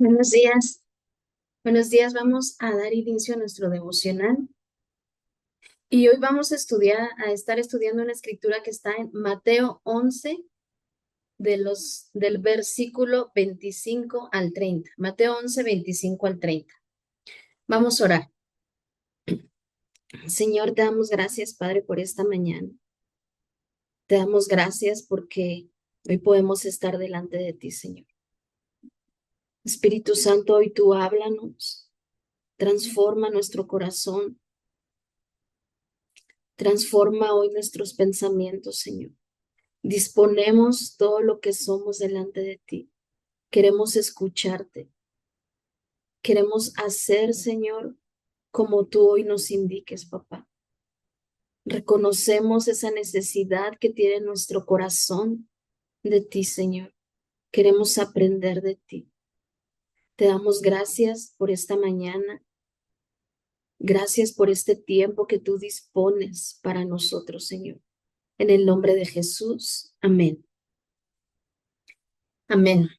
Buenos días. Buenos días. Vamos a dar inicio a nuestro devocional y hoy vamos a estar estudiando una escritura que está en Mateo 11 del versículo 25 al 30. Mateo 11, 25 al 30. Vamos a orar. Señor, te damos gracias, Padre, por esta mañana. Te damos gracias porque hoy podemos estar delante de ti, Señor. Espíritu Santo, hoy tú háblanos, transforma nuestro corazón, transforma hoy nuestros pensamientos, Señor. Disponemos todo lo que somos delante de ti. Queremos escucharte. Queremos hacer, Señor, como tú hoy nos indiques, papá. Reconocemos esa necesidad que tiene nuestro corazón de ti, Señor. Queremos aprender de ti. Te damos gracias por esta mañana. Gracias por este tiempo que tú dispones para nosotros, Señor. En el nombre de Jesús. Amén. Amén.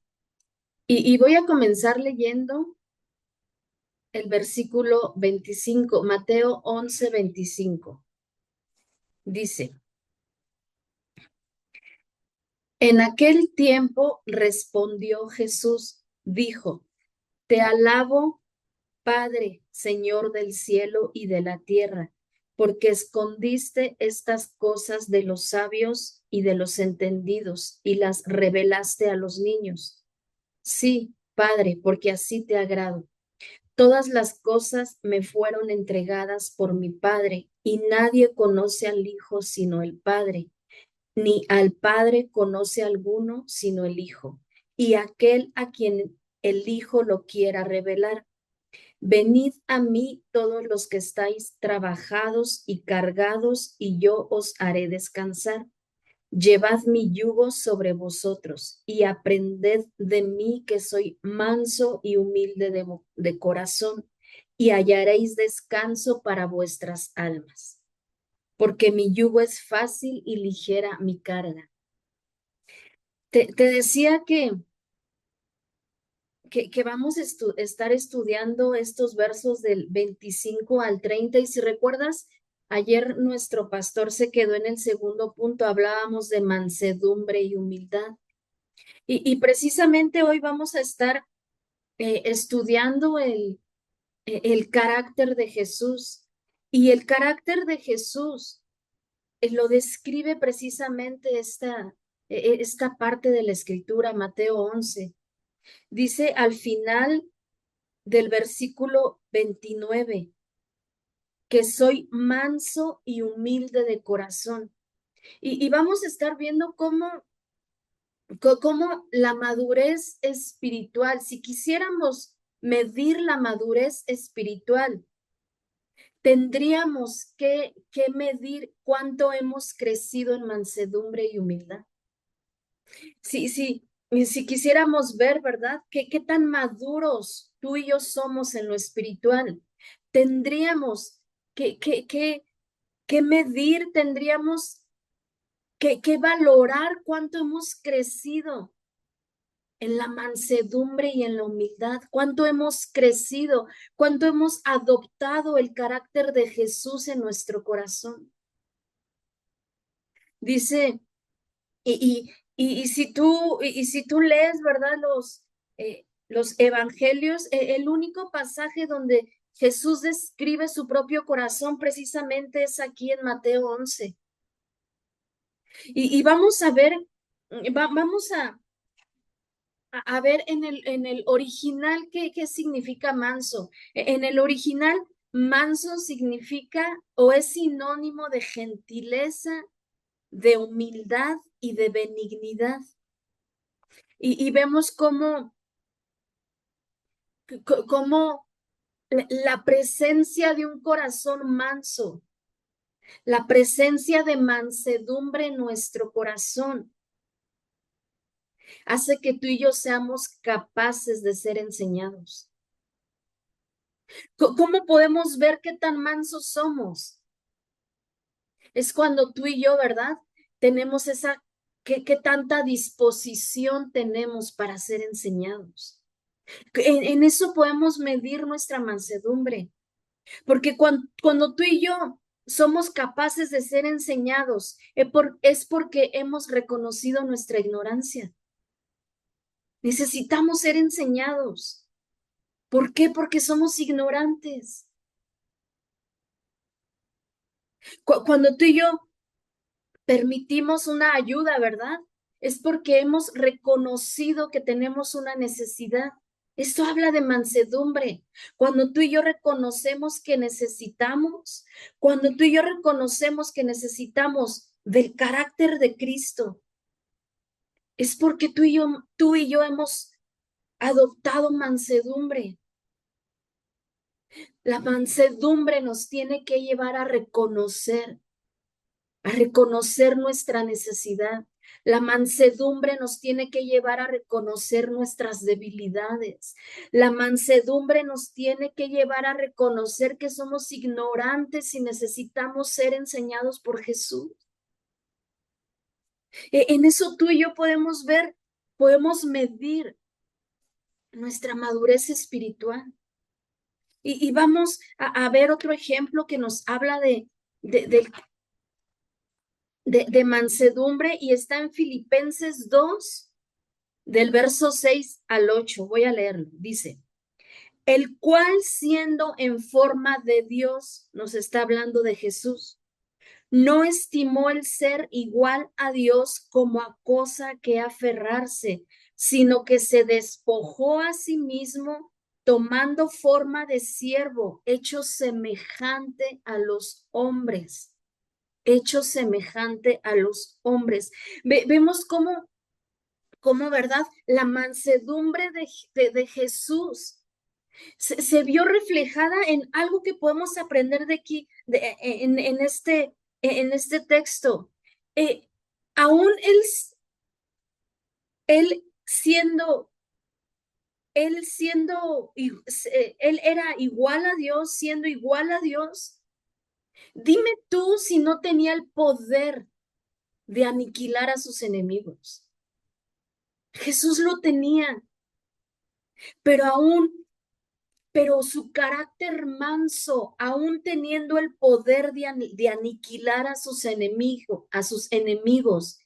Y voy a comenzar leyendo el versículo 25, Mateo 11, 25. Dice, en aquel tiempo respondió Jesús, dijo, te alabo, Padre, Señor del cielo y de la tierra, porque escondiste estas cosas de los sabios y de los entendidos y las revelaste a los niños. Sí, Padre, porque así te agrado. Todas las cosas me fueron entregadas por mi Padre, y nadie conoce al Hijo sino el Padre, ni al Padre conoce alguno sino el Hijo, y aquel a quien el Hijo lo quiera revelar. Venid a mí todos los que estáis trabajados y cargados, y yo os haré descansar. Llevad mi yugo sobre vosotros y aprended de mí, que soy manso y humilde de corazón, y hallaréis descanso para vuestras almas, porque mi yugo es fácil y ligera mi carga. Te decía que vamos a estar estudiando estos versos del 25 al 30, y si recuerdas, ayer nuestro pastor se quedó en el segundo punto, hablábamos de mansedumbre y humildad. Y precisamente hoy vamos a estar estudiando el carácter de Jesús. Y el carácter de Jesús lo describe precisamente esta parte de la escritura, Mateo 11. Dice al final del versículo 29, que soy manso y humilde de corazón. Y vamos a estar viendo cómo la madurez espiritual, si quisiéramos medir la madurez espiritual, tendríamos que medir cuánto hemos crecido en mansedumbre y humildad. Si quisiéramos ver, ¿verdad? ¿Qué tan maduros tú y yo somos en lo espiritual? Tendríamos que medir, tendríamos que valorar cuánto hemos crecido en la mansedumbre y en la humildad, cuánto hemos crecido, cuánto hemos adoptado el carácter de Jesús en nuestro corazón. Dice, si tú lees, ¿verdad? Los evangelios, el único pasaje donde Jesús describe su propio corazón precisamente es aquí en Mateo 11. Y vamos a ver, vamos a ver en el original qué significa manso. En el original, manso significa o es sinónimo de gentileza, de humildad y de benignidad. Y vemos cómo la presencia de un corazón manso, la presencia de mansedumbre en nuestro corazón, hace que tú y yo seamos capaces de ser enseñados. ¿Cómo podemos ver qué tan mansos somos? Es cuando tú y yo, ¿verdad? Tenemos qué tanta disposición tenemos para ser enseñados. En eso podemos medir nuestra mansedumbre, porque cuando tú y yo somos capaces de ser enseñados, es porque hemos reconocido nuestra ignorancia. Necesitamos ser enseñados. ¿Por qué? Porque somos ignorantes. Cuando tú y yo permitimos una ayuda, ¿verdad? Es porque hemos reconocido que tenemos una necesidad. Esto habla de mansedumbre. Cuando tú y yo reconocemos que necesitamos, cuando tú y yo reconocemos que necesitamos del carácter de Cristo, es porque tú y yo hemos adoptado mansedumbre. La mansedumbre nos tiene que llevar a reconocer nuestra necesidad. La mansedumbre nos tiene que llevar a reconocer nuestras debilidades. La mansedumbre nos tiene que llevar a reconocer que somos ignorantes y necesitamos ser enseñados por Jesús. En eso tú y yo podemos ver, podemos medir nuestra madurez espiritual. Y vamos a ver otro ejemplo que nos habla de, de mansedumbre y está en Filipenses 2, del verso 6 al 8. Voy a leerlo. Dice, el cual siendo en forma de Dios, nos está hablando de Jesús, no estimó el ser igual a Dios como a cosa que aferrarse, sino que se despojó a sí mismo, tomando forma de siervo, hecho semejante a los hombres. Hecho semejante a los hombres. Vemos cómo, ¿verdad? La mansedumbre de Jesús se vio reflejada en algo que podemos aprender de aquí, en este texto. Eh, aún él siendo, él era igual a Dios, siendo igual a Dios. Dime tú si no tenía el poder de aniquilar a sus enemigos. Jesús lo tenía, pero pero su carácter manso, aún teniendo el poder de aniquilar a sus enemigos,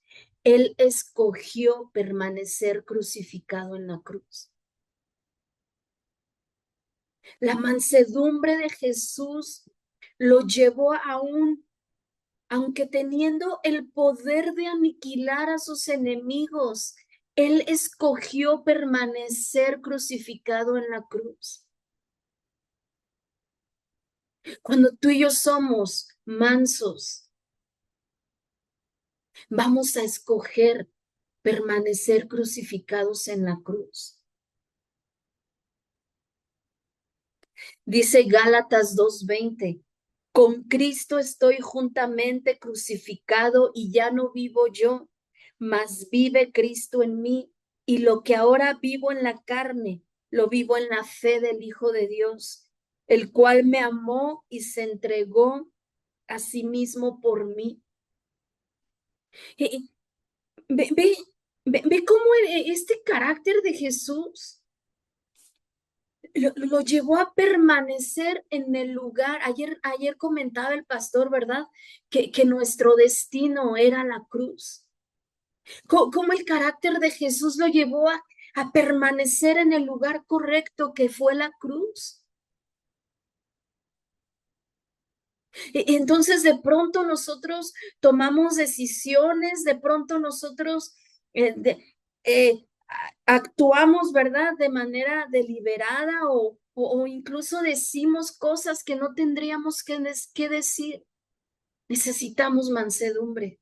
él escogió permanecer crucificado en la cruz. La mansedumbre de Jesús lo llevó aunque teniendo el poder de aniquilar a sus enemigos, él escogió permanecer crucificado en la cruz. Cuando tú y yo somos mansos, vamos a escoger permanecer crucificados en la cruz. Dice Gálatas 2:20, con Cristo estoy juntamente crucificado y ya no vivo yo, mas vive Cristo en mí, y lo que ahora vivo en la carne, lo vivo en la fe del Hijo de Dios, el cual me amó y se entregó a sí mismo por mí. Y ve cómo este carácter de Jesús lo llevó a permanecer en el lugar. Ayer comentaba el pastor, ¿verdad? Que nuestro destino era la cruz. Cómo el carácter de Jesús lo llevó a permanecer en el lugar correcto que fue la cruz. Entonces de pronto nosotros tomamos decisiones, de pronto nosotros actuamos, ¿verdad? De manera deliberada o incluso decimos cosas que no tendríamos que decir. Necesitamos mansedumbre.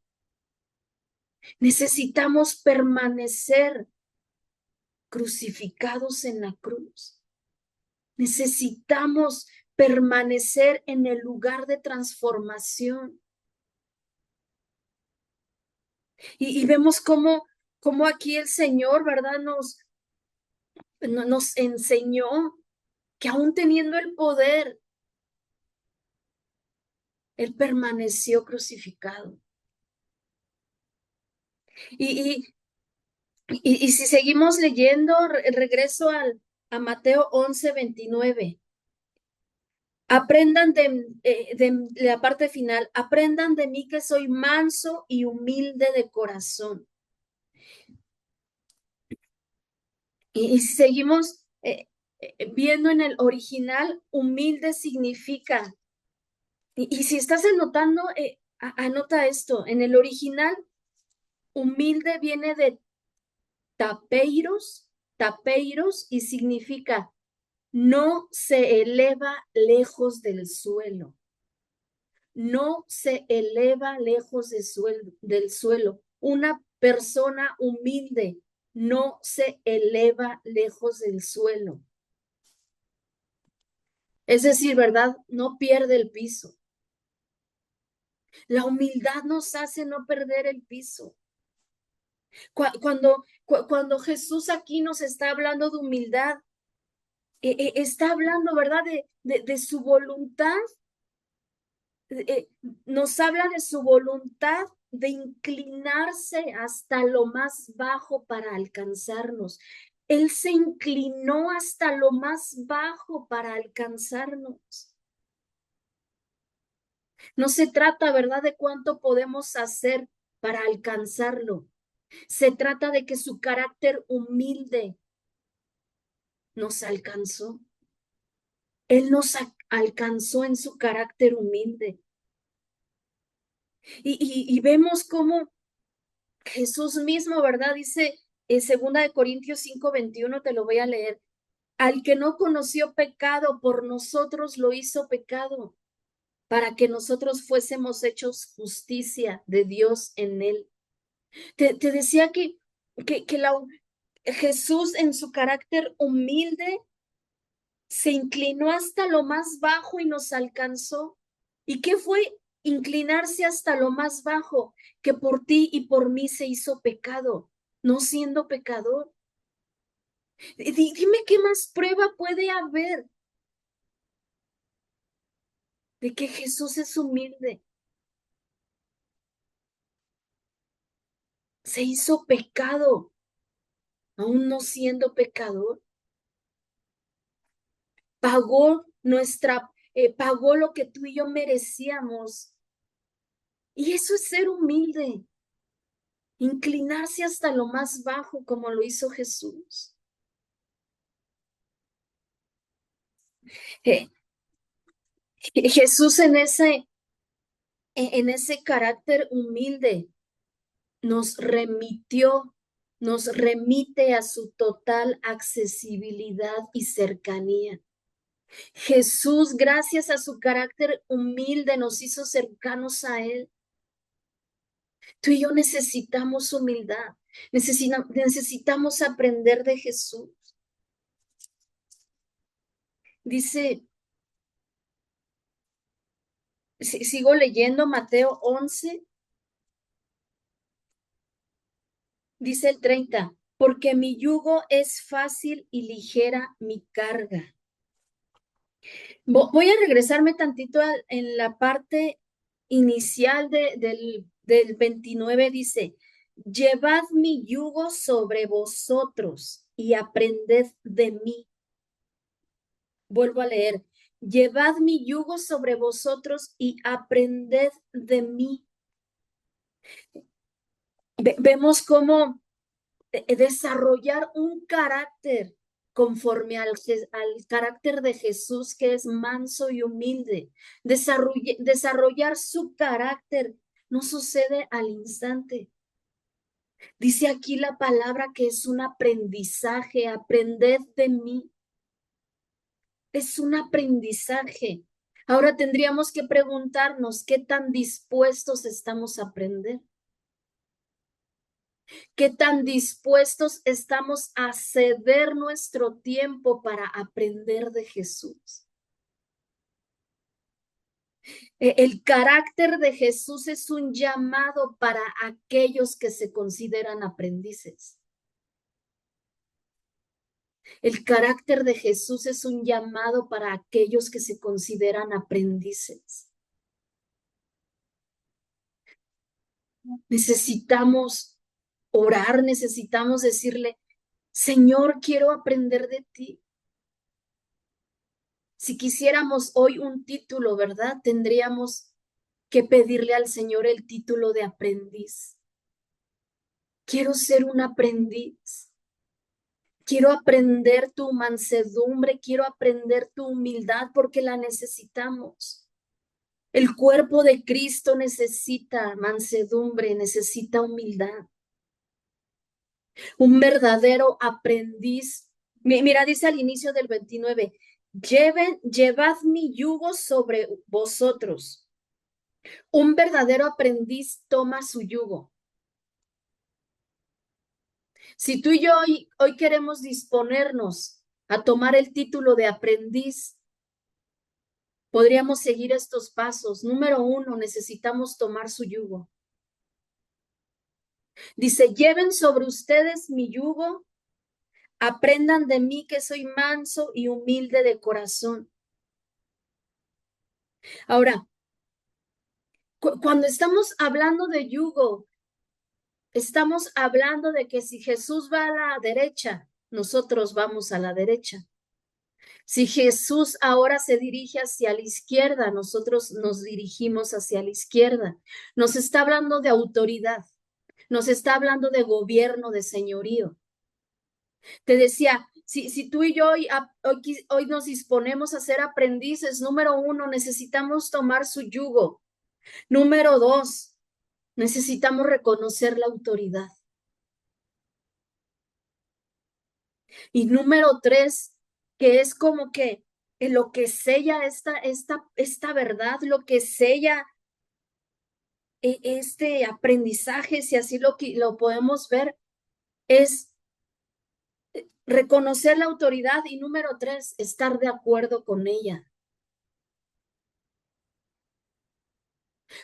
Necesitamos permanecer crucificados en la cruz. Necesitamos permanecer en el lugar de transformación. Y vemos cómo aquí el Señor, ¿verdad? Nos enseñó que aún teniendo el poder, Él permaneció crucificado. Y, y, y si seguimos leyendo, regreso a Mateo 11:29. Aprendan de la parte final, aprendan de mí que soy manso y humilde de corazón. Y si seguimos viendo en el original, humilde significa, y si estás anotando, anota esto, en el original, humilde viene de tapeiros, y significa no se eleva lejos del suelo, no se eleva lejos del suelo. Una persona humilde no se eleva lejos del suelo. Es decir, ¿verdad? No pierde el piso. La humildad nos hace no perder el piso. Cuando Jesús aquí nos está hablando de humildad, está hablando, ¿verdad? De su voluntad. Nos habla de su voluntad de inclinarse hasta lo más bajo para alcanzarnos. Él se inclinó hasta lo más bajo para alcanzarnos. No se trata, ¿verdad?, de cuánto podemos hacer para alcanzarlo. Se trata de que su carácter humilde nos alcanzó. Él nos alcanzó en su carácter humilde. Y vemos cómo Jesús mismo, ¿verdad? Dice en 2 Corintios 5:21, te lo voy a leer. Al que no conoció pecado, por nosotros lo hizo pecado, para que nosotros fuésemos hechos justicia de Dios en él. Te decía que Jesús en su carácter humilde se inclinó hasta lo más bajo y nos alcanzó. ¿Y qué fue inclinarse hasta lo más bajo? Que por ti y por mí se hizo pecado, no siendo pecador. Dime qué más prueba puede haber de que Jesús es humilde. Se hizo pecado, aún no siendo pecador. Pagó lo que tú y yo merecíamos. Y eso es ser humilde, inclinarse hasta lo más bajo como lo hizo Jesús. Eh, Jesús en ese carácter humilde nos remite a su total accesibilidad y cercanía. Jesús, gracias a su carácter humilde, nos hizo cercanos a Él. Tú y yo necesitamos humildad, necesitamos aprender de Jesús. Dice, sigo leyendo Mateo 11, dice el 30, porque mi yugo es fácil y ligera mi carga. Voy a regresarme tantito en la parte inicial del 29, dice, llevad mi yugo sobre vosotros y aprended de mí. Vuelvo a leer, llevad mi yugo sobre vosotros y aprended de mí. Vemos cómo desarrollar un carácter conforme al carácter de Jesús, que es manso y humilde. Desarrollar su carácter no sucede al instante. Dice aquí la palabra que es un aprendizaje, aprended de mí. Es un aprendizaje. Ahora tendríamos que preguntarnos qué tan dispuestos estamos a aprender. ¿Qué tan dispuestos estamos a ceder nuestro tiempo para aprender de Jesús? El carácter de Jesús es un llamado para aquellos que se consideran aprendices. El carácter de Jesús es un llamado para aquellos que se consideran aprendices. Necesitamos orar, necesitamos decirle, Señor, quiero aprender de ti. Si quisiéramos hoy un título, ¿verdad? Tendríamos que pedirle al Señor el título de aprendiz. Quiero ser un aprendiz. Quiero aprender tu mansedumbre, quiero aprender tu humildad porque la necesitamos. El cuerpo de Cristo necesita mansedumbre, necesita humildad. Un verdadero aprendiz. Mira, dice al inicio del 29, llevad mi yugo sobre vosotros. Un verdadero aprendiz toma su yugo. Si tú y yo hoy queremos disponernos a tomar el título de aprendiz, podríamos seguir estos pasos. Número 1, necesitamos tomar su yugo. Dice, lleven sobre ustedes mi yugo, aprendan de mí que soy manso y humilde de corazón. Ahora, cuando estamos hablando de yugo, estamos hablando de que si Jesús va a la derecha, nosotros vamos a la derecha. Si Jesús ahora se dirige hacia la izquierda, nosotros nos dirigimos hacia la izquierda. Nos está hablando de autoridad, nos está hablando de gobierno, de señorío. Te decía, si tú y yo hoy nos disponemos a ser aprendices, número 1, necesitamos tomar su yugo. Número 2, necesitamos reconocer la autoridad. Y número 3, que es como que en lo que sella esta verdad, lo que sella este aprendizaje, si así lo podemos ver, es reconocer la autoridad y número 3, estar de acuerdo con ella.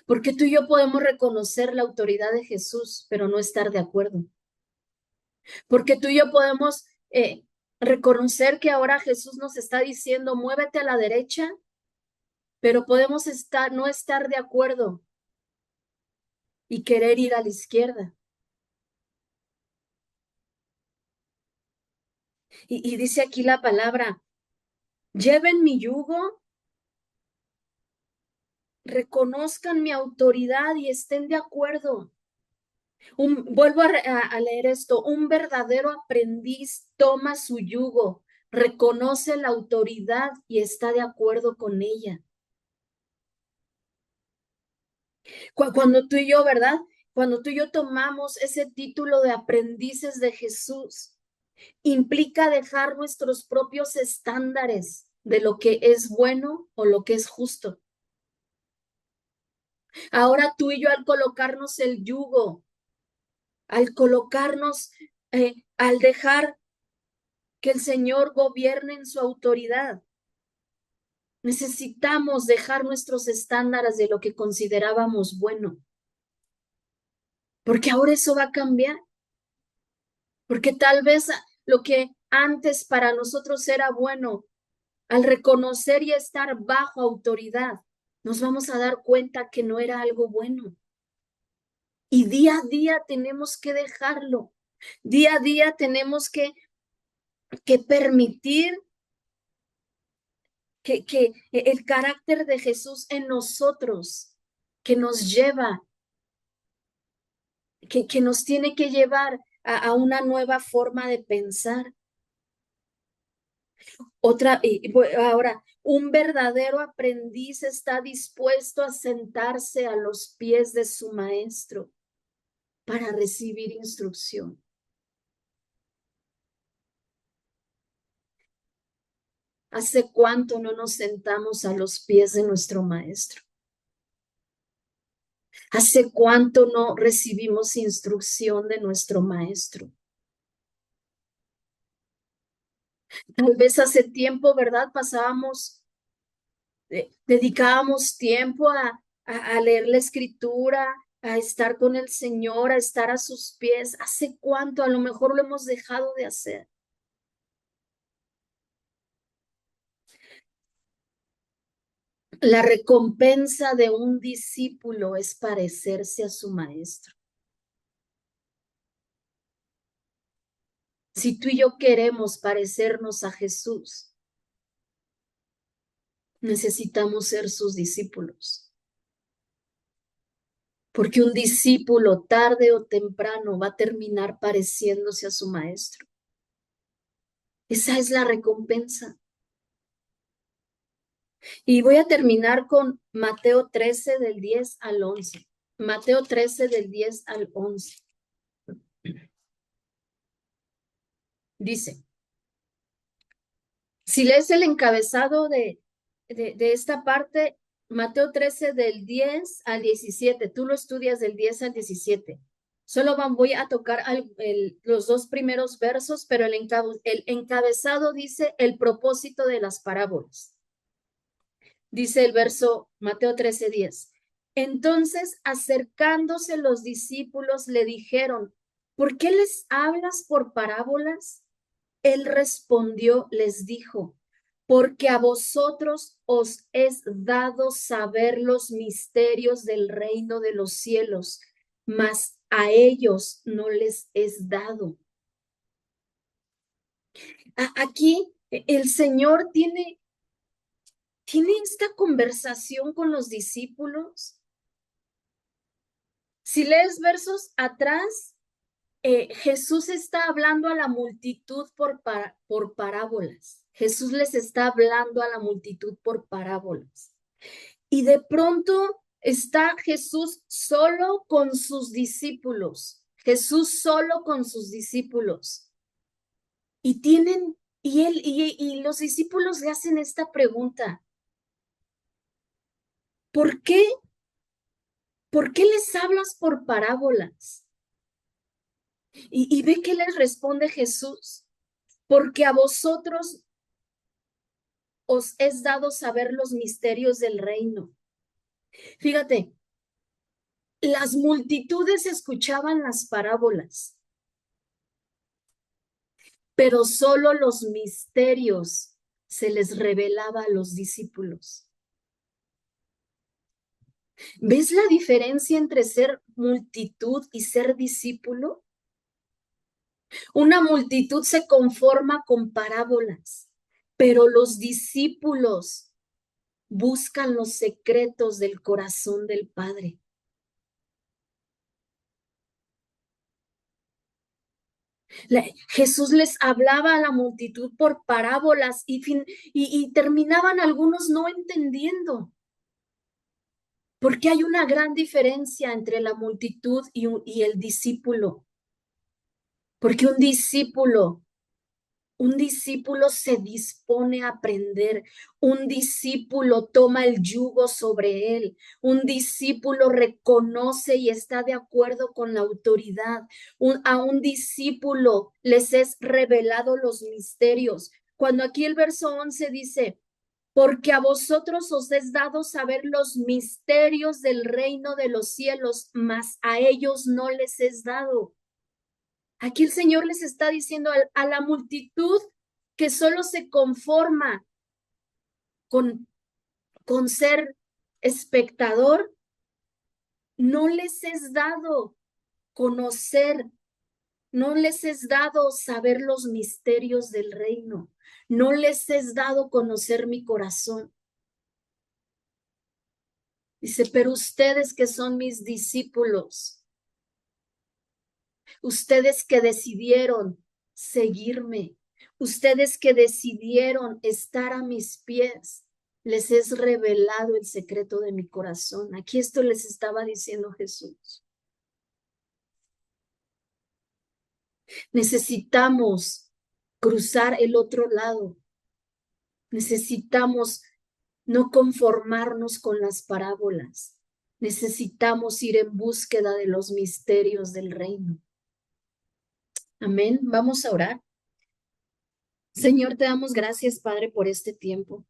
Porque tú y yo podemos reconocer la autoridad de Jesús, pero no estar de acuerdo. Porque tú y yo podemos reconocer que ahora Jesús nos está diciendo, muévete a la derecha, pero podemos no estar de acuerdo y querer ir a la izquierda. Y dice aquí la palabra, lleven mi yugo, reconozcan mi autoridad y estén de acuerdo. Vuelvo a leer esto, un verdadero aprendiz toma su yugo, reconoce la autoridad y está de acuerdo con ella. Cuando tú y yo, ¿verdad? Cuando tú y yo tomamos ese título de aprendices de Jesús, implica dejar nuestros propios estándares de lo que es bueno o lo que es justo. Ahora tú y yo al colocarnos el yugo, al colocarnos, al dejar que el Señor gobierne en su autoridad, necesitamos dejar nuestros estándares de lo que considerábamos bueno, porque ahora eso va a cambiar, porque tal vez lo que antes para nosotros era bueno, al reconocer y estar bajo autoridad, nos vamos a dar cuenta que no era algo bueno. Y día a día tenemos que dejarlo. Día a día tenemos que permitir que el carácter de Jesús en nosotros, que nos lleva, que nos tiene que llevar a una nueva forma de pensar. Ahora, un verdadero aprendiz está dispuesto a sentarse a los pies de su maestro para recibir instrucción. ¿Hace cuánto no nos sentamos a los pies de nuestro maestro? ¿Hace cuánto no recibimos instrucción de nuestro maestro? Tal vez hace tiempo, ¿verdad? Dedicábamos tiempo a leer la escritura, a estar con el Señor, a estar a sus pies. ¿Hace cuánto? A lo mejor lo hemos dejado de hacer. La recompensa de un discípulo es parecerse a su maestro. Si tú y yo queremos parecernos a Jesús, Necesitamos ser sus discípulos, porque un discípulo tarde o temprano va a terminar pareciéndose a su maestro. Esa es la recompensa. Y voy a terminar con Mateo 13 del 10 al 11. Mateo 13 del 10 al 11. Dice, si lees el encabezado de esta parte, Mateo 13 del 10 al 17, tú lo estudias del 10 al 17. Solo voy a tocar los dos primeros versos, pero el encabezado dice el propósito de las parábolas. Dice el verso Mateo 13:10. Entonces, acercándose los discípulos, le dijeron, ¿por qué les hablas por parábolas? Él respondió, les dijo, porque a vosotros os es dado saber los misterios del reino de los cielos, mas a ellos no les es dado. Aquí el Señor tiene esta conversación con los discípulos. Si lees versos atrás, Jesús está hablando a la multitud por parábolas. Jesús les está hablando a la multitud por parábolas. Y de pronto está Jesús solo con sus discípulos. Jesús solo con sus discípulos. Y los discípulos le hacen esta pregunta. ¿Por qué? ¿Por qué les hablas por parábolas? Y ve que les responde Jesús, porque a vosotros os es dado saber los misterios del reino. Fíjate, las multitudes escuchaban las parábolas, pero solo los misterios se les revelaba a los discípulos. ¿Ves la diferencia entre ser multitud y ser discípulo? Una multitud se conforma con parábolas, pero los discípulos buscan los secretos del corazón del Padre. Jesús les hablaba a la multitud por parábolas y terminaban algunos no entendiendo. Porque hay una gran diferencia entre la multitud y el discípulo. Porque un discípulo se dispone a aprender, un discípulo toma el yugo sobre él, un discípulo reconoce y está de acuerdo con la autoridad, a un discípulo les es revelado los misterios. Cuando aquí el verso 11 dice, porque a vosotros os es dado saber los misterios del reino de los cielos, mas a ellos no les es dado. Aquí el Señor les está diciendo a la multitud que solo se conforma con ser espectador, no les es dado conocer, no les es dado saber los misterios del reino, no les es dado conocer mi corazón. Dice, pero ustedes que son mis discípulos, ustedes que decidieron seguirme, ustedes que decidieron estar a mis pies, les es revelado el secreto de mi corazón. Aquí esto les estaba diciendo Jesús. Necesitamos cruzar el otro lado. Necesitamos no conformarnos con las parábolas. Necesitamos ir en búsqueda de los misterios del reino. Amén. Vamos a orar. Señor, te damos gracias, Padre, por este tiempo.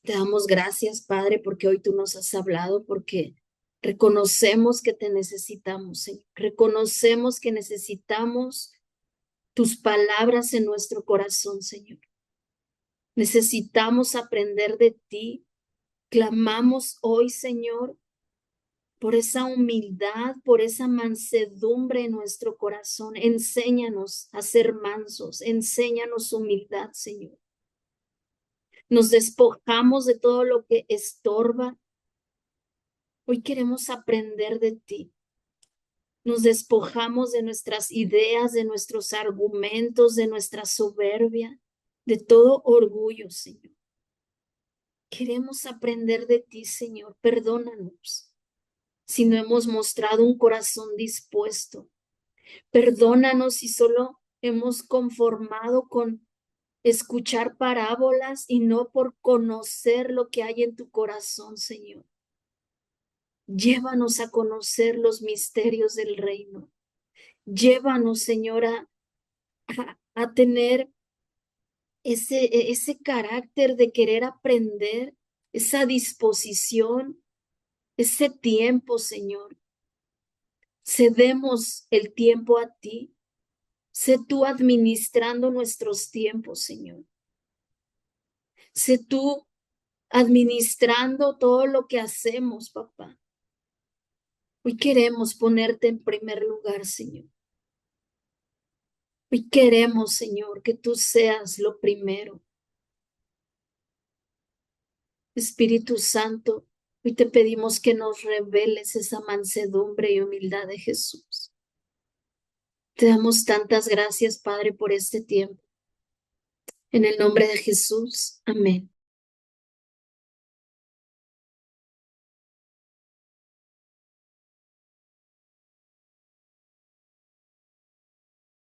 Te damos gracias, Padre, porque hoy tú nos has hablado, porque reconocemos que te necesitamos, Señor. Reconocemos que necesitamos tus palabras en nuestro corazón, Señor. Necesitamos aprender de ti. Clamamos hoy, Señor, por esa humildad, por esa mansedumbre en nuestro corazón. Enséñanos a ser mansos, enséñanos humildad, Señor. Nos despojamos de todo lo que estorba. Hoy queremos aprender de ti. Nos despojamos de nuestras ideas, de nuestros argumentos, de nuestra soberbia, de todo orgullo, Señor. Queremos aprender de ti, Señor. Perdónanos si no hemos mostrado un corazón dispuesto. Perdónanos si solo hemos conformado con escuchar parábolas y no por conocer lo que hay en tu corazón, Señor. Llévanos a conocer los misterios del reino. Llévanos, Señora, a tener ese carácter de querer aprender, esa disposición, ese tiempo, Señor. Cedemos el tiempo a ti. Sé tú administrando nuestros tiempos, Señor. Sé tú administrando todo lo que hacemos, papá. Hoy queremos ponerte en primer lugar, Señor. Hoy queremos, Señor, que tú seas lo primero. Espíritu Santo, hoy te pedimos que nos reveles esa mansedumbre y humildad de Jesús. Te damos tantas gracias, Padre, por este tiempo. En el nombre de Jesús, amén.